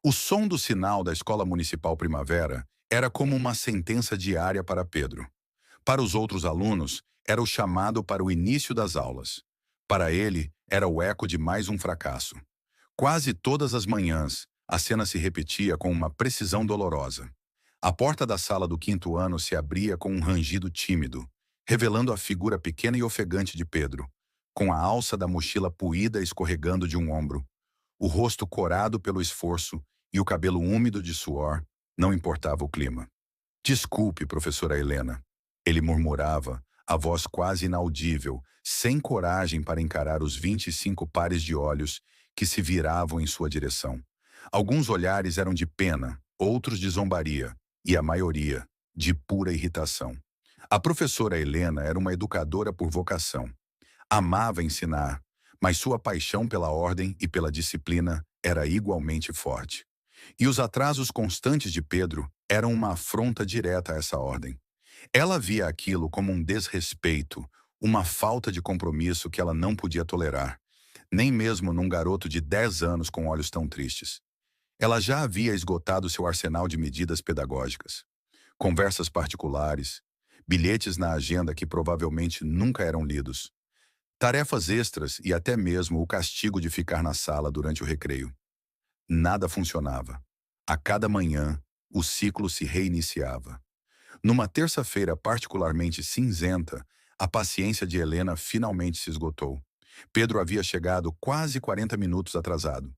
O som do sinal da Escola Municipal Primavera era como uma sentença diária para Pedro. Para os outros alunos, era o chamado para o início das aulas. Para ele, era o eco de mais um fracasso. Quase todas as manhãs, a cena se repetia com uma precisão dolorosa. A porta da sala do quinto ano se abria com um rangido tímido, revelando a figura pequena e ofegante de Pedro, com a alça da mochila puída escorregando de um ombro, o rosto corado pelo esforço e o cabelo úmido de suor, não importava o clima. Desculpe, professora Helena. Ele murmurava, a voz quase inaudível, sem coragem para encarar os 25 pares de olhos que se viravam em sua direção. Alguns olhares eram de pena, outros de zombaria, e a maioria, de pura irritação. A professora Helena era uma educadora por vocação. Amava ensinar, mas sua paixão pela ordem e pela disciplina era igualmente forte. E os atrasos constantes de Pedro eram uma afronta direta a essa ordem. Ela via aquilo como um desrespeito, uma falta de compromisso que ela não podia tolerar, nem mesmo num garoto de 10 anos com olhos tão tristes. Ela já havia esgotado seu arsenal de medidas pedagógicas. Conversas particulares, bilhetes na agenda que provavelmente nunca eram lidos, tarefas extras e até mesmo o castigo de ficar na sala durante o recreio. Nada funcionava. A cada manhã, o ciclo se reiniciava. Numa terça-feira particularmente cinzenta, a paciência de Helena finalmente se esgotou. Pedro havia chegado quase 40 minutos atrasado.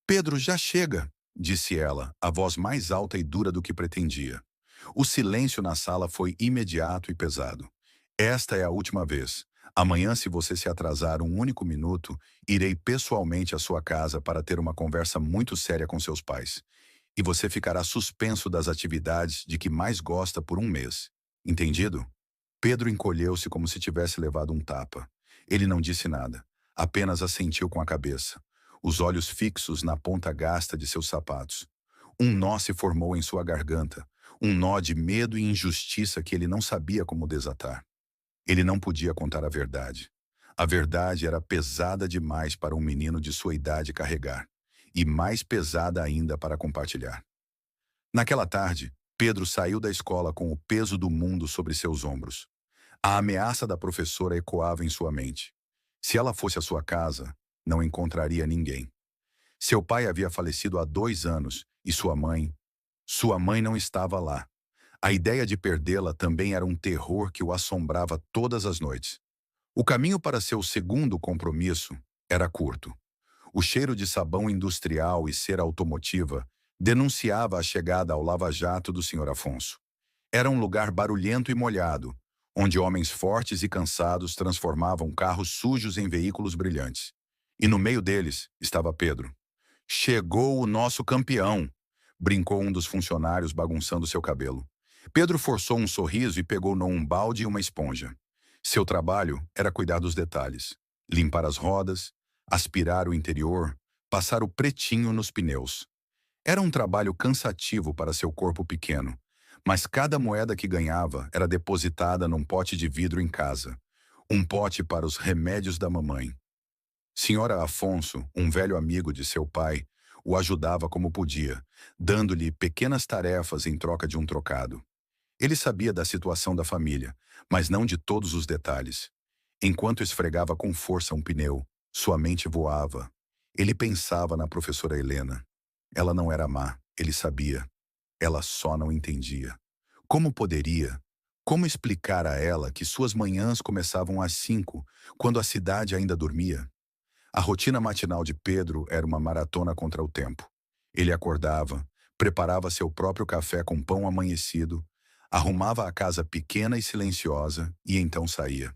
Pedro, já chega, disse ela, a voz mais alta e dura do que pretendia. O silêncio na sala foi imediato e pesado. Esta é a última vez. Amanhã, se você se atrasar um único minuto, irei pessoalmente à sua casa para ter uma conversa muito séria com seus pais. E você ficará suspenso das atividades de que mais gosta por um mês. Entendido? Pedro encolheu-se como se tivesse levado um tapa. Ele não disse nada, apenas assentiu com a cabeça, os olhos fixos na ponta gasta de seus sapatos. Um nó se formou em sua garganta, um nó de medo e injustiça que ele não sabia como desatar. Ele não podia contar a verdade. A verdade era pesada demais para um menino de sua idade carregar, e mais pesada ainda para compartilhar. Naquela tarde, Pedro saiu da escola com o peso do mundo sobre seus ombros. A ameaça da professora ecoava em sua mente. Se ela fosse à sua casa, não encontraria ninguém. Seu pai havia falecido há 2 anos e sua mãe não estava lá. A ideia de perdê-la também era um terror que o assombrava todas as noites. O caminho para seu segundo compromisso era curto. O cheiro de sabão industrial e cera automotiva denunciava a chegada ao lava-jato do Sr. Afonso. Era um lugar barulhento e molhado, onde homens fortes e cansados transformavam carros sujos em veículos brilhantes. E no meio deles estava Pedro. Chegou o nosso campeão, brincou um dos funcionários bagunçando seu cabelo. Pedro forçou um sorriso e pegou um balde e uma esponja. Seu trabalho era cuidar dos detalhes, limpar as rodas, aspirar o interior, passar o pretinho nos pneus. Era um trabalho cansativo para seu corpo pequeno, mas cada moeda que ganhava era depositada num pote de vidro em casa, um pote para os remédios da mamãe. Senhora Afonso, um velho amigo de seu pai, o ajudava como podia, dando-lhe pequenas tarefas em troca de um trocado. Ele sabia da situação da família, mas não de todos os detalhes. Enquanto esfregava com força um pneu, sua mente voava. Ele pensava na professora Helena. Ela não era má, ele sabia. Ela só não entendia. Como poderia? Como explicar a ela que suas manhãs começavam às 5, quando a cidade ainda dormia? A rotina matinal de Pedro era uma maratona contra o tempo. Ele acordava, preparava seu próprio café com pão amanhecido, arrumava a casa pequena e silenciosa e então saía.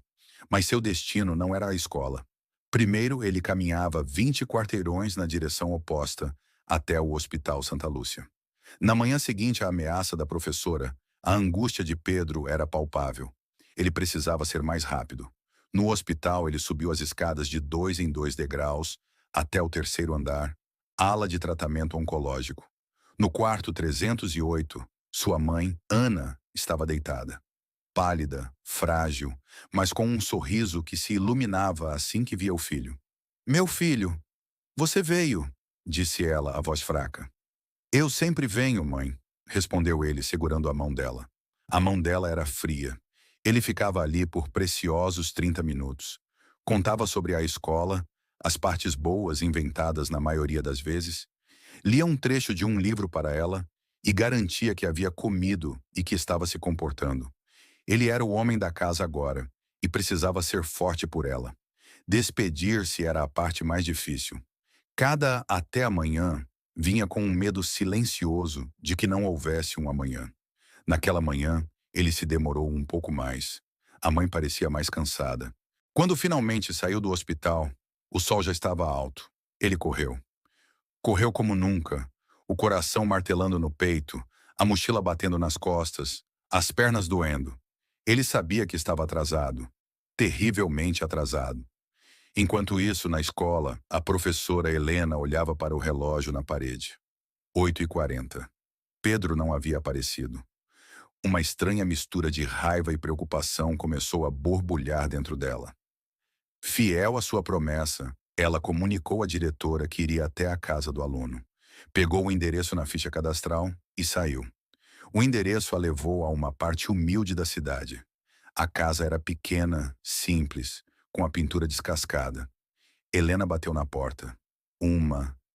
Mas seu destino não era a escola. Primeiro ele caminhava 20 quarteirões na direção oposta, até o Hospital Santa Lúcia. Na manhã seguinte à ameaça da professora, a angústia de Pedro era palpável. Ele precisava ser mais rápido. No hospital, ele subiu as escadas de 2 em 2 degraus, até o terceiro andar, ala de tratamento oncológico. No quarto 308, sua mãe, Ana, estava deitada. Pálida, frágil, mas com um sorriso que se iluminava assim que via o filho. "Meu filho, você veio", disse ela, a voz fraca. Eu sempre venho, mãe, respondeu ele, segurando a mão dela. A mão dela era fria. Ele ficava ali por preciosos 30 minutos. Contava sobre a escola, as partes boas inventadas na maioria das vezes, lia um trecho de um livro para ela e garantia que havia comido e que estava se comportando. Ele era o homem da casa agora e precisava ser forte por ela. Despedir-se era a parte mais difícil. Cada até amanhã vinha com um medo silencioso de que não houvesse um amanhã. Naquela manhã, ele se demorou um pouco mais. A mãe parecia mais cansada. Quando finalmente saiu do hospital, o sol já estava alto. Ele correu. Correu como nunca, o coração martelando no peito, a mochila batendo nas costas, as pernas doendo. Ele sabia que estava atrasado, terrivelmente atrasado. Enquanto isso, na escola, a professora Helena olhava para o relógio na parede. 8h40. Pedro não havia aparecido. Uma estranha mistura de raiva e preocupação começou a borbulhar dentro dela. Fiel à sua promessa, ela comunicou à diretora que iria até a casa do aluno. Pegou o endereço na ficha cadastral e saiu. O endereço a levou a uma parte humilde da cidade. A casa era pequena, simples, com a pintura descascada. Helena bateu na porta. 1,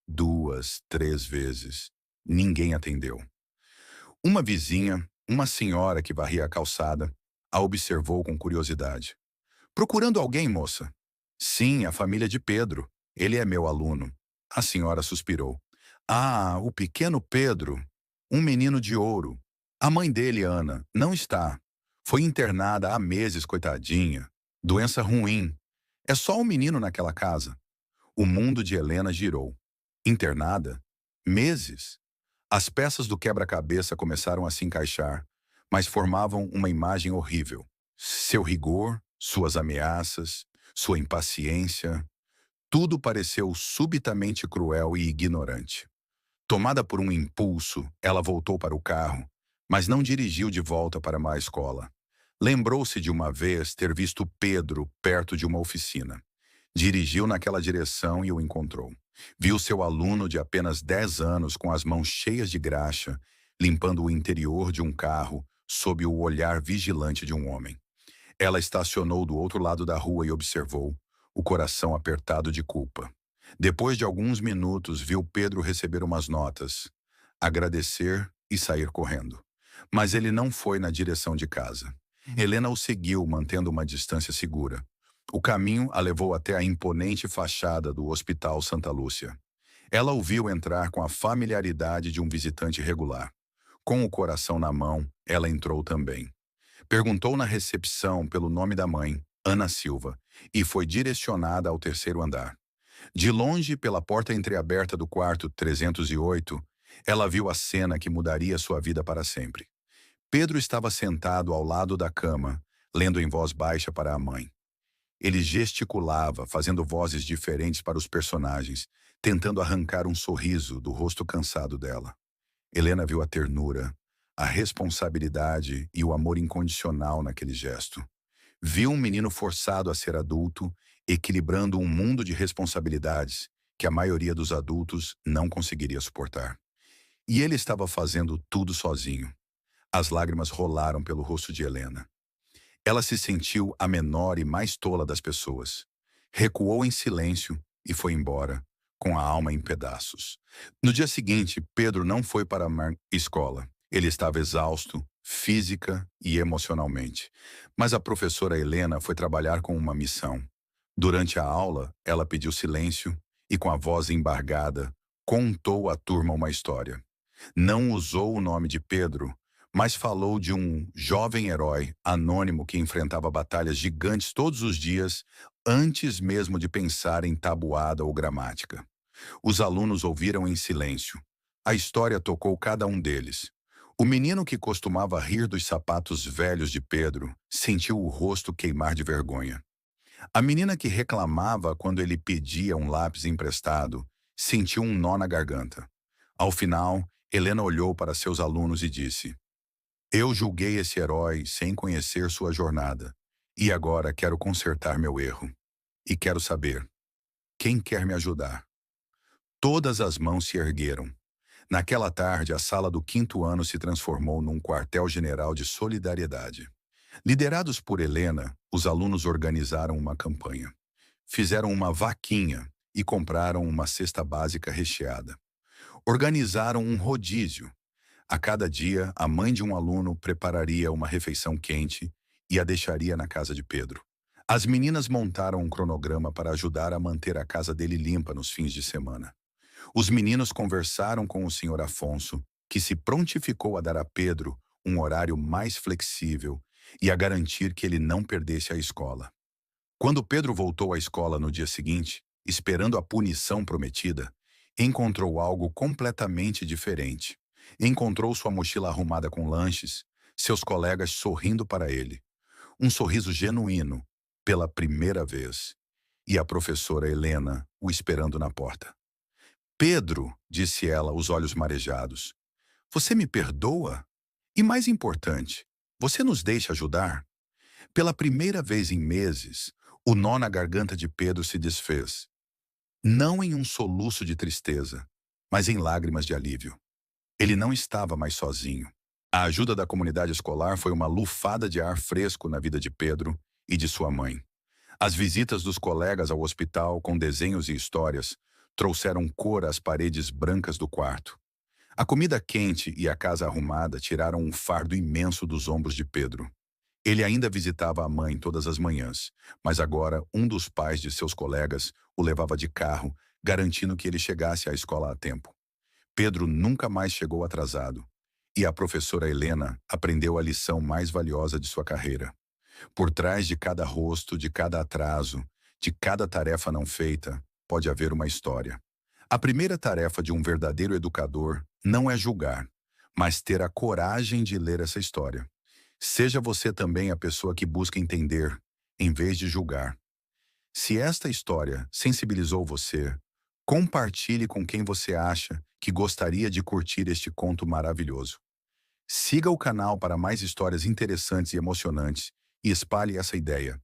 2, 3 vezes. Ninguém atendeu. Uma vizinha, uma senhora que varria a calçada, a observou com curiosidade. Procurando alguém, moça? Sim, a família de Pedro. Ele é meu aluno. A senhora suspirou. Ah, o pequeno Pedro. Um menino de ouro. A mãe dele, Ana, não está. Foi internada há meses, coitadinha. Doença ruim. É só um menino naquela casa. O mundo de Helena girou. Internada? Meses? As peças do quebra-cabeça começaram a se encaixar, mas formavam uma imagem horrível. Seu rigor, suas ameaças, sua impaciência, tudo pareceu subitamente cruel e ignorante. Tomada por um impulso, ela voltou para o carro, mas não dirigiu de volta para a escola. Lembrou-se de uma vez ter visto Pedro perto de uma oficina. Dirigiu naquela direção e o encontrou. Viu seu aluno de apenas 10 anos com as mãos cheias de graxa, limpando o interior de um carro sob o olhar vigilante de um homem. Ela estacionou do outro lado da rua e observou, o coração apertado de culpa. Depois de alguns minutos, viu Pedro receber umas notas, agradecer e sair correndo. Mas ele não foi na direção de casa. Helena o seguiu, mantendo uma distância segura. O caminho a levou até a imponente fachada do Hospital Santa Lúcia. Ela o viu entrar com a familiaridade de um visitante regular. Com o coração na mão, ela entrou também. Perguntou na recepção pelo nome da mãe, Ana Silva, e foi direcionada ao terceiro andar. De longe, pela porta entreaberta do quarto 308, ela viu a cena que mudaria sua vida para sempre. Pedro estava sentado ao lado da cama, lendo em voz baixa para a mãe. Ele gesticulava, fazendo vozes diferentes para os personagens, tentando arrancar um sorriso do rosto cansado dela. Helena viu a ternura, a responsabilidade e o amor incondicional naquele gesto. Viu um menino forçado a ser adulto, equilibrando um mundo de responsabilidades que a maioria dos adultos não conseguiria suportar. E ele estava fazendo tudo sozinho. As lágrimas rolaram pelo rosto de Helena. Ela se sentiu a menor e mais tola das pessoas. Recuou em silêncio e foi embora, com a alma em pedaços. No dia seguinte, Pedro não foi para a escola. Ele estava exausto, física e emocionalmente. Mas a professora Helena foi trabalhar com uma missão. Durante a aula, ela pediu silêncio e, com a voz embargada, contou à turma uma história. Não usou o nome de Pedro, mas falou de um jovem herói anônimo que enfrentava batalhas gigantes todos os dias, antes mesmo de pensar em tabuada ou gramática. Os alunos ouviram em silêncio. A história tocou cada um deles. O menino que costumava rir dos sapatos velhos de Pedro sentiu o rosto queimar de vergonha. A menina que reclamava quando ele pedia um lápis emprestado sentiu um nó na garganta. Ao final, Helena olhou para seus alunos e disse: Eu julguei esse herói sem conhecer sua jornada, e agora quero consertar meu erro. E quero saber, quem quer me ajudar? Todas as mãos se ergueram. Naquela tarde, a sala do quinto ano se transformou num quartel-general de solidariedade. Liderados por Helena, os alunos organizaram uma campanha. Fizeram uma vaquinha e compraram uma cesta básica recheada. Organizaram um rodízio. A cada dia, a mãe de um aluno prepararia uma refeição quente e a deixaria na casa de Pedro. As meninas montaram um cronograma para ajudar a manter a casa dele limpa nos fins de semana. Os meninos conversaram com o senhor Afonso, que se prontificou a dar a Pedro um horário mais flexível e a garantir que ele não perdesse a escola. Quando Pedro voltou à escola no dia seguinte, esperando a punição prometida, encontrou algo completamente diferente. Encontrou sua mochila arrumada com lanches, seus colegas sorrindo para ele. Um sorriso genuíno, pela primeira vez. E a professora Helena o esperando na porta. Pedro, disse ela, os olhos marejados, você me perdoa? E mais importante, você nos deixa ajudar? Pela primeira vez em meses, o nó na garganta de Pedro se desfez. Não em um soluço de tristeza, mas em lágrimas de alívio. Ele não estava mais sozinho. A ajuda da comunidade escolar foi uma lufada de ar fresco na vida de Pedro e de sua mãe. As visitas dos colegas ao hospital com desenhos e histórias trouxeram cor às paredes brancas do quarto. A comida quente e a casa arrumada tiraram um fardo imenso dos ombros de Pedro. Ele ainda visitava a mãe todas as manhãs, mas agora um dos pais de seus colegas o levava de carro, garantindo que ele chegasse à escola a tempo. Pedro nunca mais chegou atrasado, e a professora Helena aprendeu a lição mais valiosa de sua carreira. Por trás de cada rosto, de cada atraso, de cada tarefa não feita, pode haver uma história. A primeira tarefa de um verdadeiro educador não é julgar, mas ter a coragem de ler essa história. Seja você também a pessoa que busca entender, em vez de julgar. Se esta história sensibilizou você, compartilhe com quem você acha que gostaria de curtir este conto maravilhoso. Siga o canal para mais histórias interessantes e emocionantes e espalhe essa ideia.